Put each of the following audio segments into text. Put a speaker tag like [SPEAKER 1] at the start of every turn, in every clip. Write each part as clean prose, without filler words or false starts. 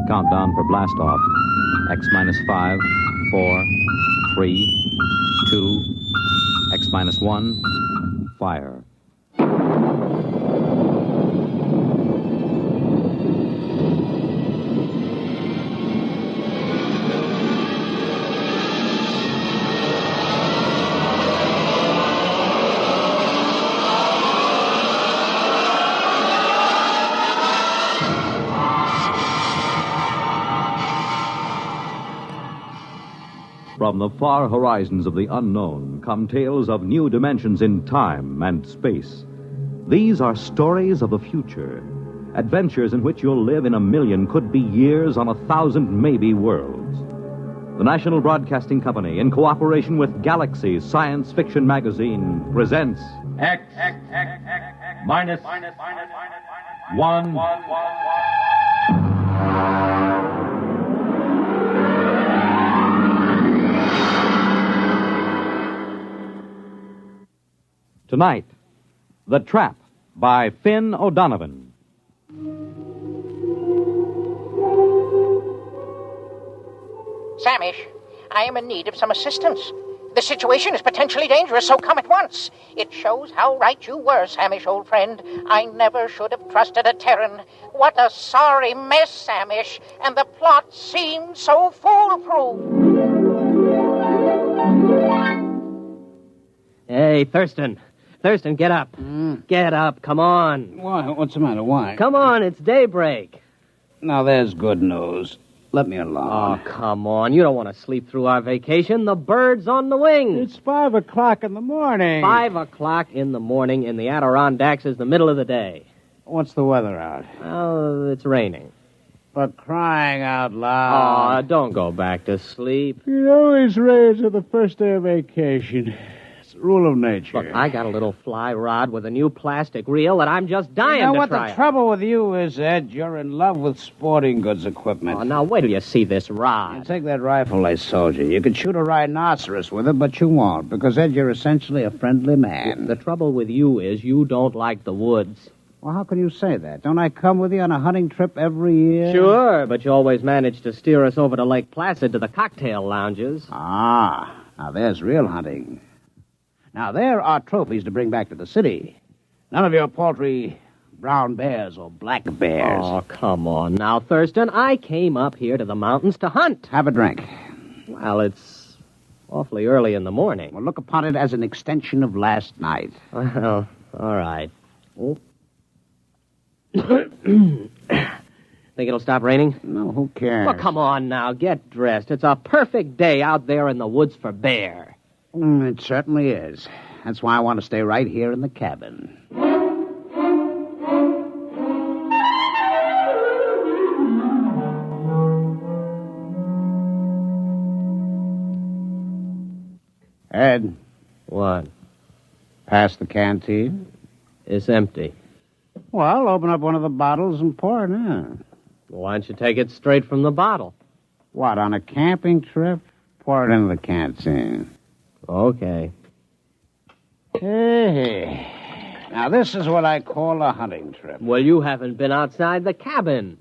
[SPEAKER 1] Countdown for blast off. X minus 5, 4, 3, 2, X minus 1, fire. From the far horizons of the unknown come tales of new dimensions in time and space. These are stories of the future, adventures in which you'll live in a million, could be years, on 1,000 maybe worlds. The National Broadcasting Company, in cooperation with Galaxy Science Fiction Magazine, presents
[SPEAKER 2] X minus 1.
[SPEAKER 1] Tonight, The Trap by Finn O'Donovan.
[SPEAKER 3] Samish, I am in need of some assistance. The situation is potentially dangerous, so come at once. It shows how right you were, Samish, old friend. I never should have trusted a Terran. What a sorry mess, Samish, and the plot seemed so foolproof.
[SPEAKER 4] Hey, Thurston, get up. Get up, come on.
[SPEAKER 5] Why? What's the matter? Why?
[SPEAKER 4] Come on, it's daybreak.
[SPEAKER 5] Now, there's good news. Let me
[SPEAKER 4] Oh,
[SPEAKER 5] alone.
[SPEAKER 4] come on. You don't want to sleep through our vacation. The bird's on the wing.
[SPEAKER 5] It's 5 o'clock in the morning.
[SPEAKER 4] 5 o'clock in the morning in the Adirondacks is the middle of the day.
[SPEAKER 5] What's the weather out?
[SPEAKER 4] Oh, it's raining.
[SPEAKER 5] But crying out loud.
[SPEAKER 4] Oh, don't go back to sleep.
[SPEAKER 5] It always rains on the first day of vacation. It's a rule of nature.
[SPEAKER 4] Look, I got a little fly rod with a new plastic reel that I'm just dying
[SPEAKER 5] You know
[SPEAKER 4] to
[SPEAKER 5] what
[SPEAKER 4] try.
[SPEAKER 5] the trouble with you is, Ed? You're in love with sporting goods equipment.
[SPEAKER 4] Oh, now, wait till you see this
[SPEAKER 5] You
[SPEAKER 4] rod.
[SPEAKER 5] take that rifle I sold you. You could shoot a rhinoceros with it, but you won't, because, Ed, you're essentially a friendly man.
[SPEAKER 4] The trouble with you is you don't like the woods.
[SPEAKER 5] Well, how can you say that? Don't I come with you on a hunting trip every year?
[SPEAKER 4] Sure, but you always manage to steer us over to Lake Placid to the cocktail lounges.
[SPEAKER 5] Ah, now there's real hunting. Now there are trophies to bring back to the city. None of your paltry brown bears or black bears.
[SPEAKER 4] Oh, come on now, Thurston. I came up here to the mountains to hunt.
[SPEAKER 5] Have a drink.
[SPEAKER 4] Well, it's awfully early in the morning.
[SPEAKER 5] Well, look upon it as an extension of last night.
[SPEAKER 4] Well, all right. Oh. Think it'll stop raining?
[SPEAKER 5] No, who cares?
[SPEAKER 4] Well, come on now. Get dressed. It's a perfect day out there in the woods for bear.
[SPEAKER 5] It certainly is. That's why I want to stay right here in the cabin. Ed,
[SPEAKER 4] What?
[SPEAKER 5] pass the canteen.
[SPEAKER 4] It's empty.
[SPEAKER 5] Well, open up one of the bottles and pour it in.
[SPEAKER 4] Why don't you take it straight from the bottle?
[SPEAKER 5] What, on a camping trip? Pour it into the canteen.
[SPEAKER 4] Okay.
[SPEAKER 5] Hey. Now, this is what I call a hunting trip.
[SPEAKER 4] Well, you haven't been outside the cabin.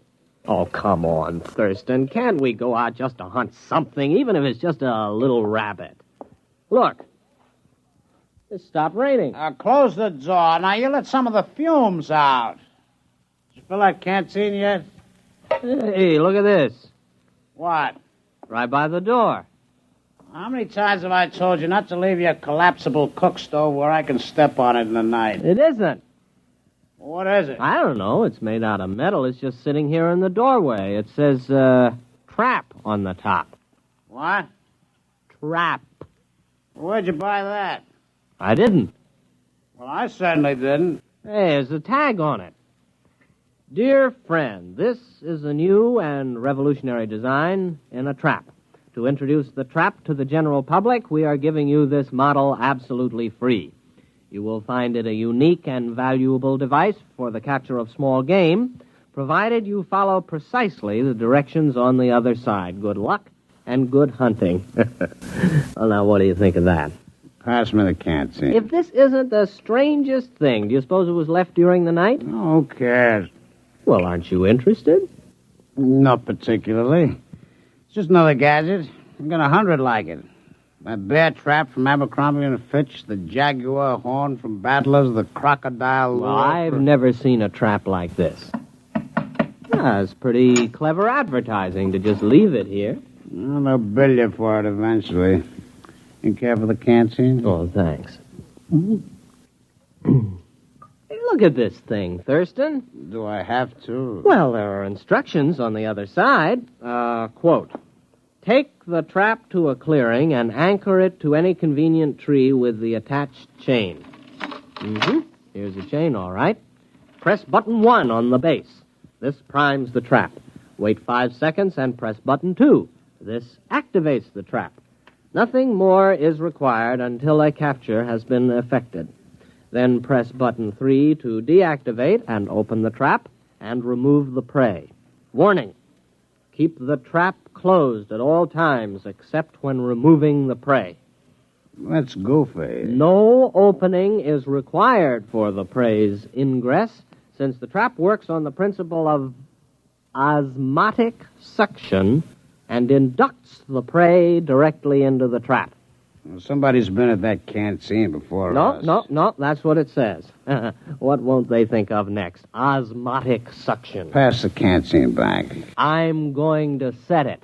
[SPEAKER 4] Oh, come on, Thurston. Can't we go out just to hunt something, even if it's just a little rabbit? Look. It stopped raining.
[SPEAKER 5] Close the door. Now, you let some of the fumes out. Did you fill that canteen yet?
[SPEAKER 4] Hey, look at this.
[SPEAKER 5] What?
[SPEAKER 4] Right by the door.
[SPEAKER 5] How many times have I told you not to leave your collapsible cook stove where I can step on it in the night?
[SPEAKER 4] It isn't.
[SPEAKER 5] What is it?
[SPEAKER 4] I don't know. It's made out of metal. It's just sitting here in the doorway. It says, trap on the top.
[SPEAKER 5] What?
[SPEAKER 4] Trap.
[SPEAKER 5] Where'd you buy that?
[SPEAKER 4] I didn't.
[SPEAKER 5] Well, I certainly didn't.
[SPEAKER 4] Hey, there's a tag on it. Dear friend, this is a new and revolutionary design in a trap. To introduce the trap to the general public, we are giving you this model absolutely free. You will find it a unique and valuable device for the capture of small game, provided you follow precisely the directions on the other side. Good luck and good hunting. Well, now, what do you think of that?
[SPEAKER 5] Pass me the canteen.
[SPEAKER 4] If this isn't the strangest thing, do you suppose it was left during the night?
[SPEAKER 5] Who cares?
[SPEAKER 4] Well, aren't you interested?
[SPEAKER 5] Not particularly. It's just another gadget. I've got 100 like it. My bear trap from Abercrombie and Fitch, the jaguar horn from Battlers, the crocodile lure.
[SPEAKER 4] Well, I've never seen a trap like this. It's pretty clever advertising to just leave it here.
[SPEAKER 5] Well, they'll bill you for it eventually. You care for the canteen?
[SPEAKER 4] Oh, thanks. Hey, look at this thing, Thurston.
[SPEAKER 5] Do I have to?
[SPEAKER 4] Well, there are instructions on the other side. Quote, take the trap to a clearing and anchor it to any convenient tree with the attached chain. Here's the chain, all right. Press button 1 on the base. This primes the trap. Wait 5 seconds and press button 2. This activates the trap. Nothing more is required until a capture has been effected. Then press button 3 to deactivate and open the trap and remove the prey. Warning, keep the trap closed at all times except when removing the prey.
[SPEAKER 5] That's goofy.
[SPEAKER 4] No opening is required for the prey's ingress, since the trap works on the principle of osmotic suction and inducts the prey directly into the trap.
[SPEAKER 5] Well, somebody's been at that canteen before us.
[SPEAKER 4] No, that's what it says. What won't they think of next? Osmotic suction.
[SPEAKER 5] Pass the canteen back.
[SPEAKER 4] I'm going to set it.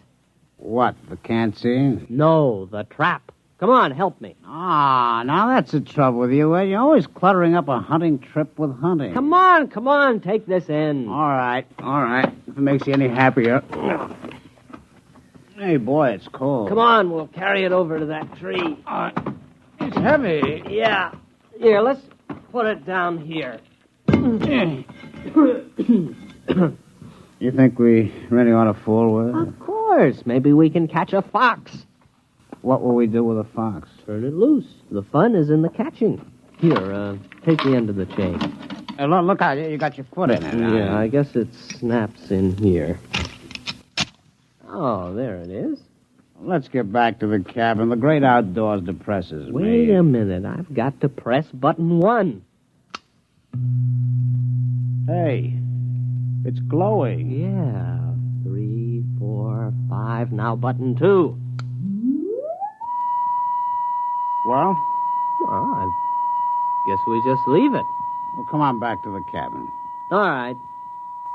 [SPEAKER 5] What, the canteen?
[SPEAKER 4] No, the trap. Come on, help me.
[SPEAKER 5] Now that's the trouble with you, Ed. You're always cluttering up a hunting trip with hunting.
[SPEAKER 4] Come on, take this in.
[SPEAKER 5] All right. If it makes you any happier. Hey, boy, it's cold.
[SPEAKER 4] Come on, we'll carry it over to that tree.
[SPEAKER 5] It's heavy.
[SPEAKER 4] Yeah. Here, let's put it down here.
[SPEAKER 5] You think we really ought to fool with it?
[SPEAKER 4] Of course. Maybe we can catch a fox.
[SPEAKER 5] What will we do with a fox?
[SPEAKER 4] Turn it loose. The fun is in the catching. Here, take the end of the chain.
[SPEAKER 5] Hey, look how you got your foot in it now.
[SPEAKER 4] Yeah, I guess it snaps in here. Oh, there it is.
[SPEAKER 5] Let's get back to the cabin. The great outdoors depresses me.
[SPEAKER 4] Wait a minute. I've got to press button 1.
[SPEAKER 5] Hey, it's glowing.
[SPEAKER 4] Yeah. 3, 4, 5. Now button 2.
[SPEAKER 5] Well,
[SPEAKER 4] I guess we just leave it.
[SPEAKER 5] Well, come on back to the cabin.
[SPEAKER 4] All right.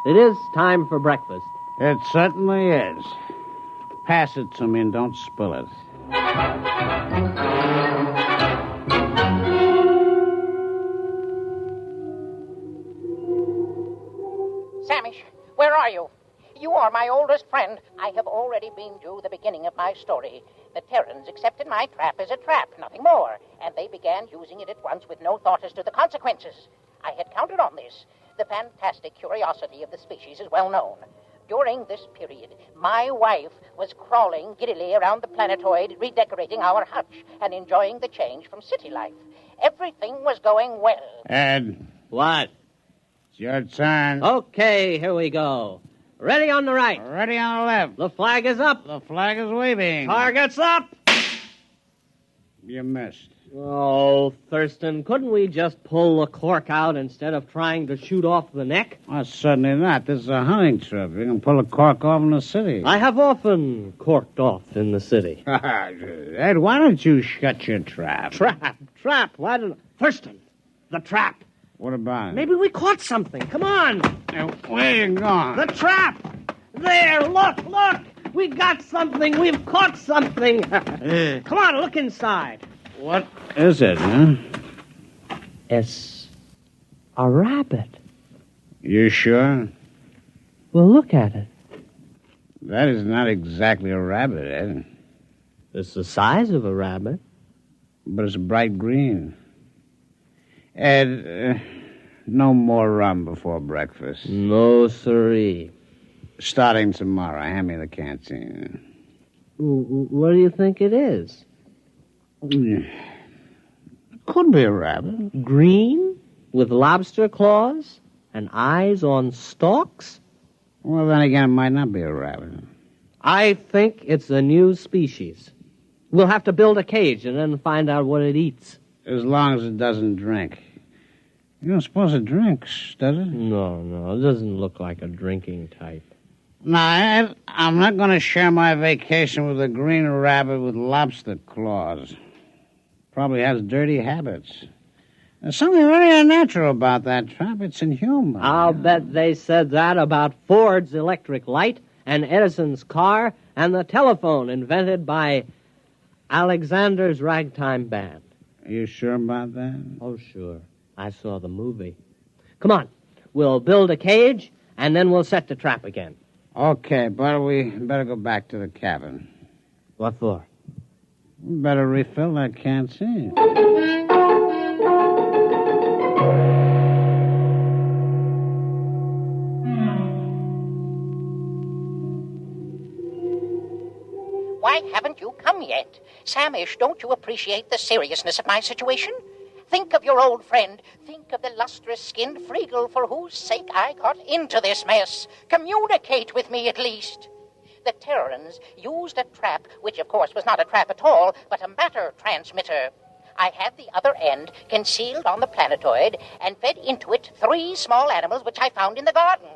[SPEAKER 4] It is time for breakfast.
[SPEAKER 5] It certainly is. Pass it to me and don't spill it.
[SPEAKER 3] Samish, where are you? You are my oldest friend. I have already been to the beginning of my story. The Terrans accepted my trap as a trap, nothing more, and they began using it at once with no thought as to the consequences. I had counted on this. The fantastic curiosity of the species is well known. During this period, my wife was crawling giddily around the planetoid, redecorating our hutch and enjoying the change from city life. Everything was going well.
[SPEAKER 5] Ed,
[SPEAKER 4] What?
[SPEAKER 5] it's your turn.
[SPEAKER 4] Okay, here we go. Ready on the right.
[SPEAKER 5] Ready on the left.
[SPEAKER 4] The flag is up.
[SPEAKER 5] The flag is waving.
[SPEAKER 4] Target's up.
[SPEAKER 5] You missed.
[SPEAKER 4] Oh, Thurston, couldn't we just pull the cork out instead of trying to shoot off the neck?
[SPEAKER 5] Oh, certainly not. This is a hunting trip. You can pull a cork off in the city.
[SPEAKER 4] I have often corked off in the city.
[SPEAKER 5] Ed, why don't you shut your trap?
[SPEAKER 4] Trap. Why don't... Thurston, the trap.
[SPEAKER 5] What about it?
[SPEAKER 4] Maybe we caught something. Come on.
[SPEAKER 5] Now, where you going?
[SPEAKER 4] The trap. There, look. We got something. We've caught something. Come on, look inside.
[SPEAKER 5] What is it, huh?
[SPEAKER 4] It's a rabbit.
[SPEAKER 5] You sure?
[SPEAKER 4] Well, look at it.
[SPEAKER 5] That is not exactly a rabbit, Ed.
[SPEAKER 4] It's the size of a rabbit.
[SPEAKER 5] But it's bright green. Ed, no more rum before breakfast.
[SPEAKER 4] No, siree.
[SPEAKER 5] Starting tomorrow, hand me the canteen.
[SPEAKER 4] What do you think it is?
[SPEAKER 5] It could be a rabbit.
[SPEAKER 4] Green? With lobster claws? And eyes on stalks?
[SPEAKER 5] Well, then again, it might not be a rabbit.
[SPEAKER 4] I think it's a new species. We'll have to build a cage and then find out what it eats.
[SPEAKER 5] As long as it doesn't drink. You don't suppose it drinks, does it?
[SPEAKER 4] No, it doesn't look like a drinking type.
[SPEAKER 5] No, Ed, I'm not going to share my vacation with a green rabbit with lobster claws. Probably has dirty habits. There's something very unnatural about that trap. It's inhuman.
[SPEAKER 4] I'll bet they said that about Ford's electric light and Edison's car and the telephone invented by Alexander's ragtime band.
[SPEAKER 5] Are you sure about that?
[SPEAKER 4] Oh, sure. I saw the movie. Come on. We'll build a cage, and then we'll set the trap again.
[SPEAKER 5] Okay, but we better go back to the cabin.
[SPEAKER 4] What for?
[SPEAKER 5] We better refill that canteen.
[SPEAKER 3] Why haven't you come yet? Samish, don't you appreciate the seriousness of my situation? Think of your old friend. Think of the lustrous-skinned Freagle for whose sake I got into this mess. Communicate with me, at least. The Terrans used a trap, which, of course, was not a trap at all, but a matter transmitter. I had the other end concealed on the planetoid and fed into it 3 small animals which I found in the garden.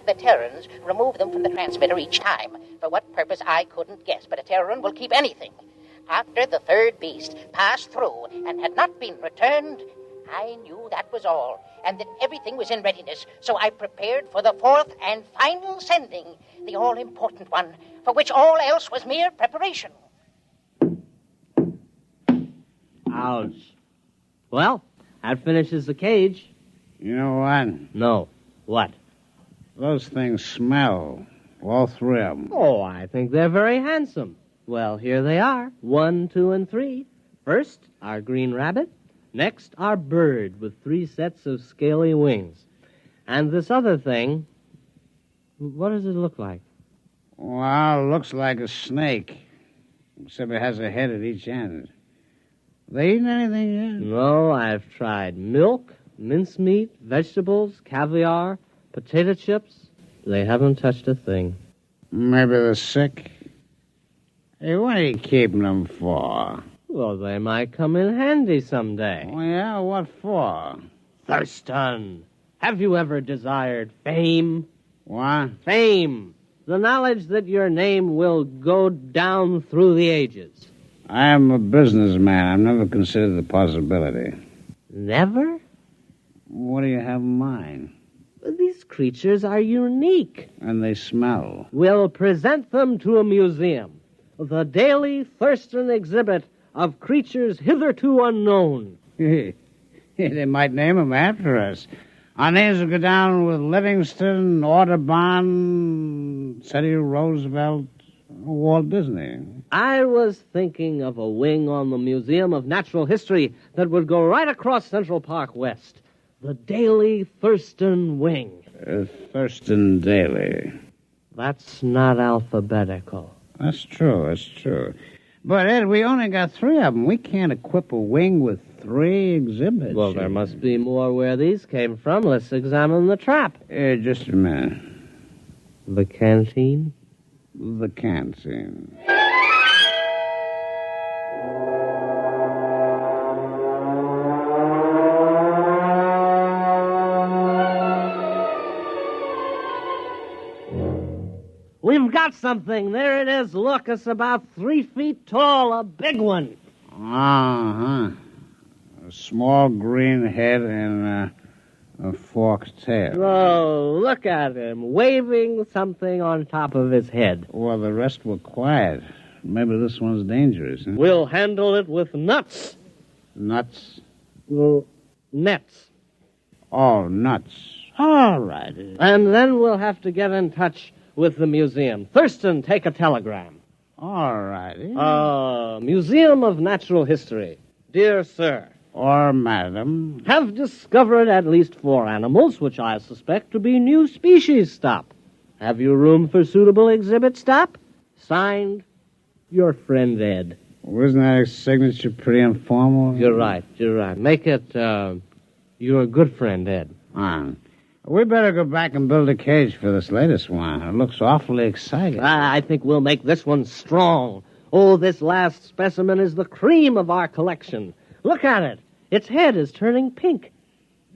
[SPEAKER 3] The Terrans removed them from the transmitter each time. For what purpose, I couldn't guess, but a Terran will keep anything. After the 3rd beast passed through and had not been returned, I knew that was all, and that everything was in readiness, so I prepared for the 4th and final sending, the all-important one, for which all else was mere preparation.
[SPEAKER 4] Ouch. Well, that finishes the cage.
[SPEAKER 5] You know what?
[SPEAKER 4] No. What?
[SPEAKER 5] Those things smell. All 3 of them.
[SPEAKER 4] Oh, I think they're very handsome. Well, here they are. 1, 2, and 3. First, our green rabbit. Next, our bird with 3 sets of scaly wings. And this other thing, what does it look like?
[SPEAKER 5] Well, it looks like a snake, except it has a head at each end. They eaten anything yet?
[SPEAKER 4] No, I've tried milk, mincemeat, vegetables, caviar, potato chips. They haven't touched a thing.
[SPEAKER 5] Maybe they're sick. Hey, what are you keeping them for?
[SPEAKER 4] Well, they might come in handy someday.
[SPEAKER 5] Oh, yeah? What for?
[SPEAKER 4] Thurston, have you ever desired fame?
[SPEAKER 5] What?
[SPEAKER 4] Fame. The knowledge that your name will go down through the ages.
[SPEAKER 5] I am a businessman. I've never considered the possibility.
[SPEAKER 4] Never?
[SPEAKER 5] What do you have in mind?
[SPEAKER 4] These creatures are unique.
[SPEAKER 5] And they smell.
[SPEAKER 4] We'll present them to a museum. The Daily Thurston exhibit of creatures hitherto unknown.
[SPEAKER 5] They might name them after us. Our names will go down with Livingston, Audubon, Teddy Roosevelt, Walt Disney.
[SPEAKER 4] I was thinking of a wing on the Museum of Natural History that would go right across Central Park West. The Daily Thurston Wing.
[SPEAKER 5] Thurston Daily.
[SPEAKER 4] That's not alphabetical.
[SPEAKER 5] That's true. But, Ed, we only got 3 of them. We can't equip a wing with 3 exhibits.
[SPEAKER 4] Well, there must be more where these came from. Let's examine the trap.
[SPEAKER 5] Just a minute.
[SPEAKER 4] The canteen?
[SPEAKER 5] The canteen.
[SPEAKER 4] We've got something. There it is. Look, it's about 3 feet tall, a big one.
[SPEAKER 5] Uh-huh. A small green head and a forked tail.
[SPEAKER 4] Oh, look at him, waving something on top of his head.
[SPEAKER 5] Well, the rest were quiet. Maybe this one's dangerous. Huh?
[SPEAKER 4] We'll handle it with nuts.
[SPEAKER 5] Nuts?
[SPEAKER 4] Well, nets.
[SPEAKER 5] Oh, nuts. All right.
[SPEAKER 4] And then we'll have to get in touch with the museum. Thurston, take a telegram.
[SPEAKER 5] All right.
[SPEAKER 4] Museum of Natural History. Dear sir.
[SPEAKER 5] Or madam.
[SPEAKER 4] Have discovered at least 4 animals, which I suspect to be new species. Stop. Have you room for suitable exhibit? Stop. Signed, your friend Ed.
[SPEAKER 5] Wasn't that signature pretty informal?
[SPEAKER 4] You're right. Make it, your good friend Ed.
[SPEAKER 5] We better go back and build a cage for this latest one. It looks awfully exciting.
[SPEAKER 4] I think we'll make this one strong. Oh, this last specimen is the cream of our collection. Look at it. Its head is turning pink.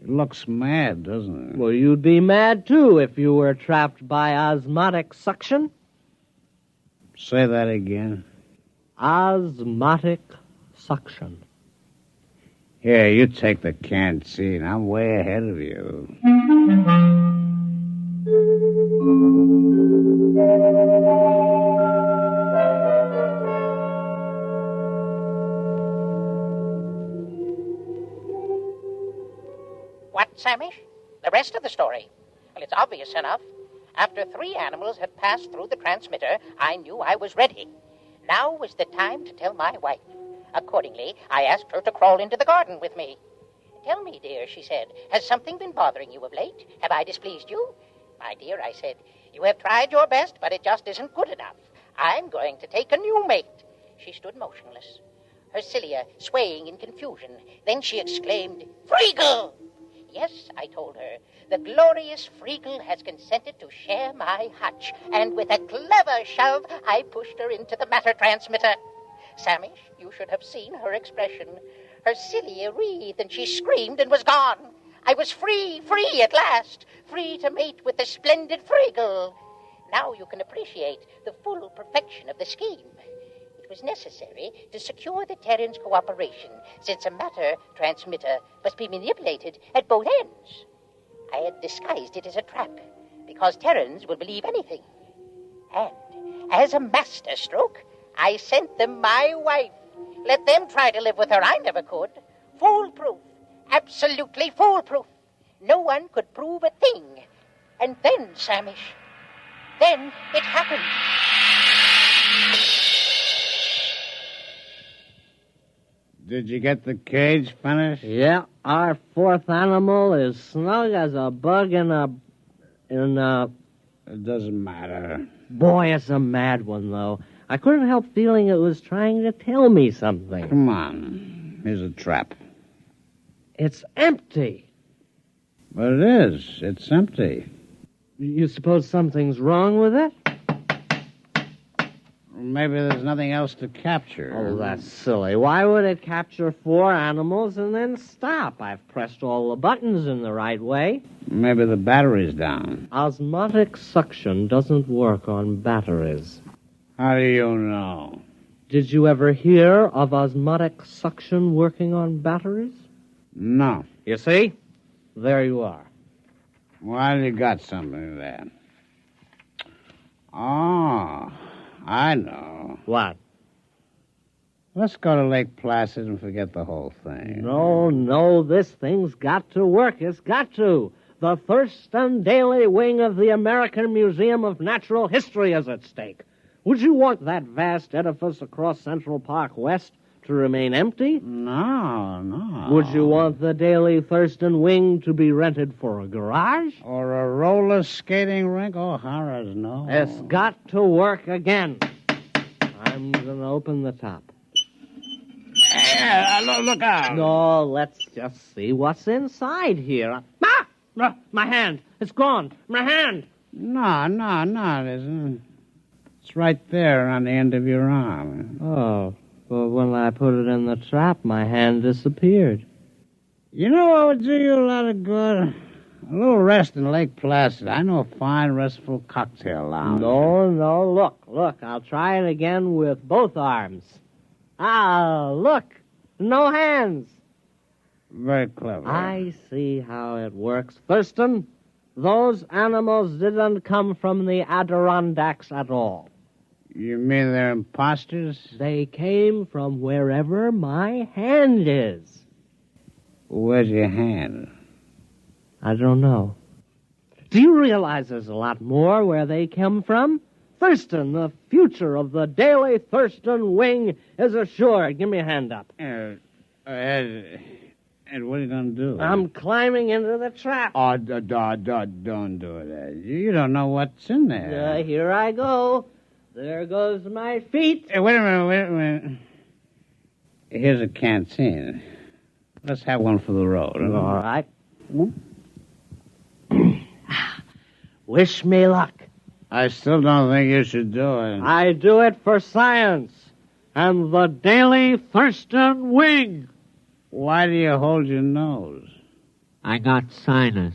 [SPEAKER 5] It looks mad, doesn't it?
[SPEAKER 4] Well, you'd be mad, too, if you were trapped by osmotic suction.
[SPEAKER 5] Say that again.
[SPEAKER 4] Osmotic suction.
[SPEAKER 5] Here, you take the canteen. I'm way ahead of you.
[SPEAKER 3] What, Samish? The rest of the story? Well, it's obvious enough. After 3 animals had passed through the transmitter, I knew I was ready. Now was the time to tell my wife. Accordingly, I asked her to crawl into the garden with me. Tell me, dear, she said, has something been bothering you of late? Have I displeased you? My dear, I said, you have tried your best, but it just isn't good enough. I'm going to take a new mate. She stood motionless, her cilia swaying in confusion. Then she exclaimed, Freagle! Yes, I told her, the glorious Freagle has consented to share my hutch, and with a clever shove, I pushed her into the matter transmitter. Samish, you should have seen her expression. Her cilia wreathed, and she screamed and was gone. I was free at last, free to mate with the splendid Freagle. Now you can appreciate the full perfection of the scheme. It was necessary to secure the Terran's cooperation, since a matter transmitter must be manipulated at both ends. I had disguised it as a trap, because Terrans will believe anything. And, as a master stroke, I sent them my wife. Let them try to live with her. I never could. Foolproof. Absolutely foolproof. No one could prove a thing. And then, Samish, then it happened.
[SPEAKER 5] Did you get the cage finished?
[SPEAKER 4] Yeah, our 4th animal is snug as a bug in a...
[SPEAKER 5] It doesn't matter.
[SPEAKER 4] Boy, it's a mad one, though. I couldn't help feeling it was trying to tell me something.
[SPEAKER 5] Come on. Here's a trap.
[SPEAKER 4] It's empty.
[SPEAKER 5] But it is. It's empty.
[SPEAKER 4] You suppose something's wrong with it?
[SPEAKER 5] Maybe there's nothing else to capture.
[SPEAKER 4] Oh, that's silly. Why would it capture 4 animals and then stop? I've pressed all the buttons in the right way.
[SPEAKER 5] Maybe the battery's down.
[SPEAKER 4] Osmotic suction doesn't work on batteries.
[SPEAKER 5] How do you know?
[SPEAKER 4] Did you ever hear of osmotic suction working on batteries?
[SPEAKER 5] No.
[SPEAKER 4] You see? There you are.
[SPEAKER 5] Well, you got something there. Oh, I know.
[SPEAKER 4] What?
[SPEAKER 5] Let's go to Lake Placid and forget the whole thing.
[SPEAKER 4] No, this thing's got to work. It's got to. The Thurston Daily wing of the American Museum of Natural History is at stake. Would you want that vast edifice across Central Park West to remain empty?
[SPEAKER 5] No.
[SPEAKER 4] Would you want the Daily Thurston wing to be rented for a garage?
[SPEAKER 5] Or a roller skating rink? Oh, horrors, no.
[SPEAKER 4] It's got to work again. I'm going to open the top.
[SPEAKER 5] Hey, look out.
[SPEAKER 4] No, let's just see what's inside here. Ah! My hand. It's gone. My hand.
[SPEAKER 5] No, it isn't. It's right there on the end of your arm.
[SPEAKER 4] Oh, but when I put it in the trap, my hand disappeared.
[SPEAKER 5] You know what would do you a lot of good? A little rest in Lake Placid. I know a fine, restful cocktail lounge.
[SPEAKER 4] No, look. I'll try it again with both arms. Ah, look. No hands.
[SPEAKER 5] Very clever.
[SPEAKER 4] I see how it works. Thurston, those animals didn't come from the Adirondacks at all.
[SPEAKER 5] You mean they're imposters?
[SPEAKER 4] They came from wherever my hand is.
[SPEAKER 5] Where's your hand?
[SPEAKER 4] I don't know. Do you realize there's a lot more where they come from? Thurston, the future of the Daily Thurston wing is assured. Give me a hand up.
[SPEAKER 5] Ed, what are you going to do?
[SPEAKER 4] I'm climbing into the trap.
[SPEAKER 5] Oh, don't do it, Ed. You don't know what's in there.
[SPEAKER 4] Here I go. There goes my feet.
[SPEAKER 5] Hey, wait a minute. Here's a canteen. Let's have one for the road. Huh?
[SPEAKER 4] All right. Wish me luck.
[SPEAKER 5] I still don't think you should do it.
[SPEAKER 4] I do it for science.
[SPEAKER 6] and the Daily Thurston Wing.
[SPEAKER 5] Why do you hold your nose?
[SPEAKER 6] I got sinus.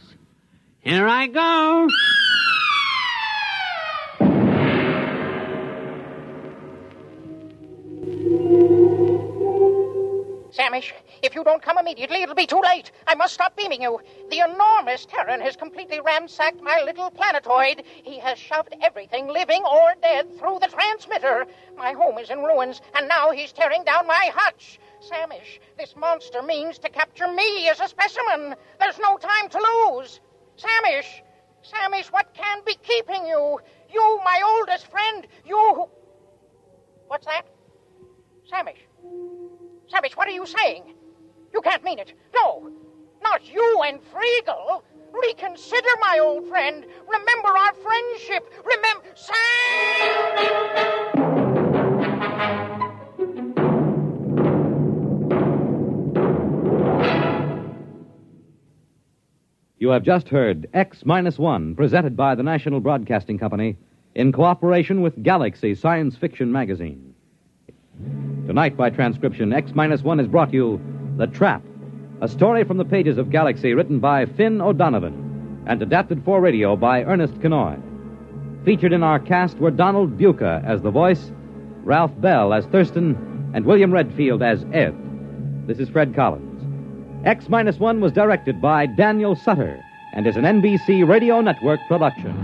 [SPEAKER 6] Here I go.
[SPEAKER 3] Samish, if you don't come immediately, it'll be too late. I must stop beaming you. The enormous Terran has completely ransacked my little planetoid. He has shoved everything, living or dead, through the transmitter. My home is in ruins, and now he's tearing down my hutch. Samish, this monster means to capture me as a specimen. There's no time to lose. Samish, what can be keeping you? You, my oldest friend, you who... What's that? Samish, what are you saying? You can't mean it. No, not you and Friegel. Reconsider, my old friend. Remember our friendship. Remember...
[SPEAKER 1] You have just heard X-1, presented by the National Broadcasting Company in cooperation with Galaxy Science Fiction Magazine. Tonight, by transcription, X-1 has brought you The Trap, a story from the pages of Galaxy written by Finn O'Donovan and adapted for radio by Ernest Kenoy. Featured in our cast were Donald Buca as the voice, Ralph Bell as Thurston, and William Redfield as Ed. This is Fred Collins. X-1 was directed by Daniel Sutter and is an NBC Radio Network production.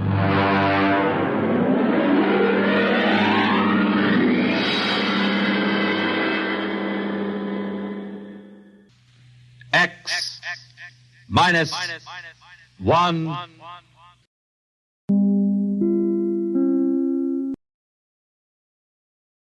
[SPEAKER 2] X minus 1